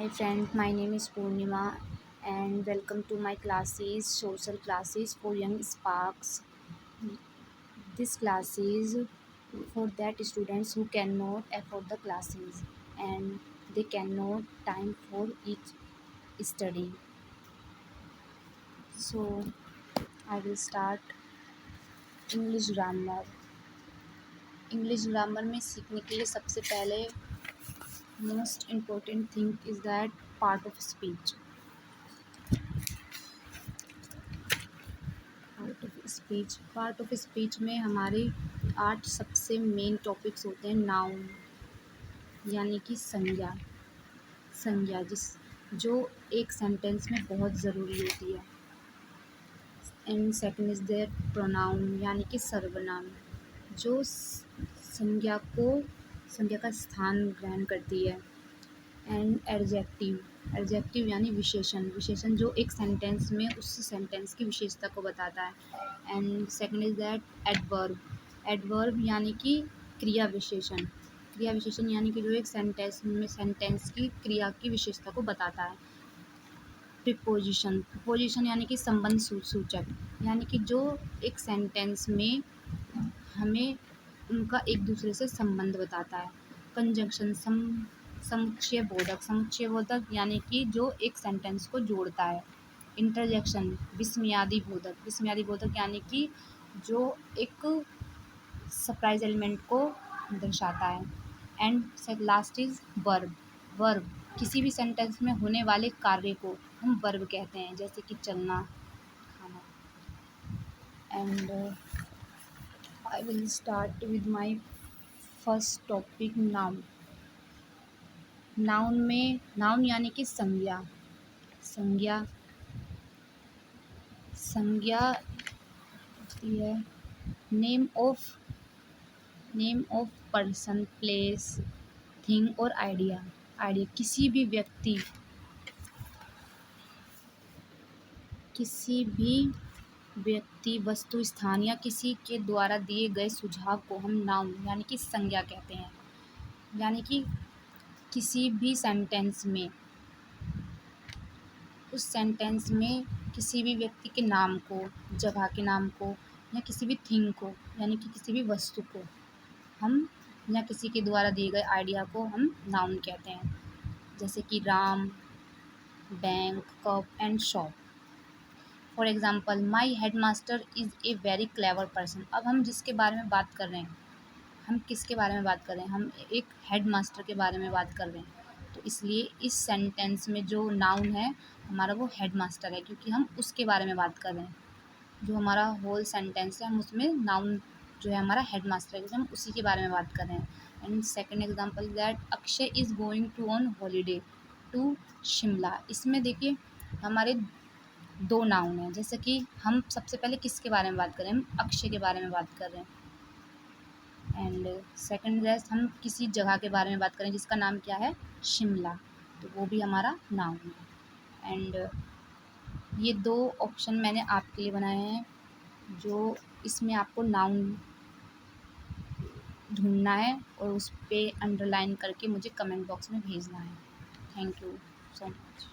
Hi friend, my name is Purnima and welcome to my classes, social classes for young sparks. This class is for that students who cannot afford the classes and they cannot time for each study. So I will start English grammar. English grammar में सीखने के लिए सबसे पहले most important thing is that part of speech. Part of speech में हमारे 8 सबसे main topics होते हैं। नाउन यानी कि संज्ञा जो एक सेंटेंस में बहुत ज़रूरी होती है। And second is there pronoun यानी कि सर्वनाम जो संज्ञा का स्थान ग्रहण करती है। एंड एडजेक्टिव यानी विशेषण जो एक सेंटेंस में उस सेंटेंस की विशेषता को बताता है। And second is that adverb यानी कि क्रिया विशेषण यानी कि जो एक सेंटेंस की क्रिया की विशेषता को बताता है। प्रीपोजिशन यानी कि संबंध सूचक यानी कि जो एक सेंटेंस में हमें उनका एक दूसरे से संबंध बताता है। कंजंक्शन समुच्चय बोधक यानी कि जो एक सेंटेंस को जोड़ता है। इंटरजेक्शन विस्मयादि बोधक यानी कि जो एक सरप्राइज एलिमेंट को दर्शाता है। एंड लास्ट इज वर्ब किसी भी सेंटेंस में होने वाले कार्य को हम वर्ब कहते हैं, जैसे कि चलना, खाना। And I will start with my first topic noun यानी कि संज्ञा है name of person, place, thing और आइडिया किसी भी व्यक्ति वस्तु स्थान या किसी के द्वारा दिए गए सुझाव को हम नाउन यानी कि संज्ञा कहते हैं। यानी कि किसी भी सेंटेंस में उस सेंटेंस में किसी भी व्यक्ति के नाम को, जगह के नाम को या किसी भी थिंग को यानी कि किसी भी वस्तु को हम या किसी के द्वारा दिए गए आइडिया को हम नाउन कहते हैं। जैसे कि Ram, bank, cup and shop. For example my headmaster is a very clever person. अब हम जिसके बारे में बात कर रहे हैं, हम किसके बारे में बात कर रहे हैं, हम एक हेडमास्टर के बारे में बात कर रहे हैं। तो इसलिए इस सेंटेंस में जो नाउन है हमारा वो हेडमास्टर है, क्योंकि हम उसके बारे में बात कर रहे हैं। जो हमारा होल सेंटेंस है हम उसमें नाउन जो है हमारा हेडमास्टर है, क्योंकि हम उसी के बारे में बात कर रहे हैं। And second example that Akshay is going to on holiday to Shimla. इसमें देखिए हमारे 2 नाउन हैं। जैसे कि हम सबसे पहले किसके बारे में बात कर रहे हैं, हम अक्षय के बारे में बात कर रहे हैं। एंड सेकंड हम किसी जगह के बारे में बात करें जिसका नाम क्या है, शिमला, तो वो भी हमारा नाउन है। एंड ये 2 ऑप्शन मैंने आपके लिए बनाए हैं, जो इसमें आपको नाउन ढूंढना है और उस पर अंडरलाइन करके मुझे कमेंट बॉक्स में भेजना है। Thank you so much.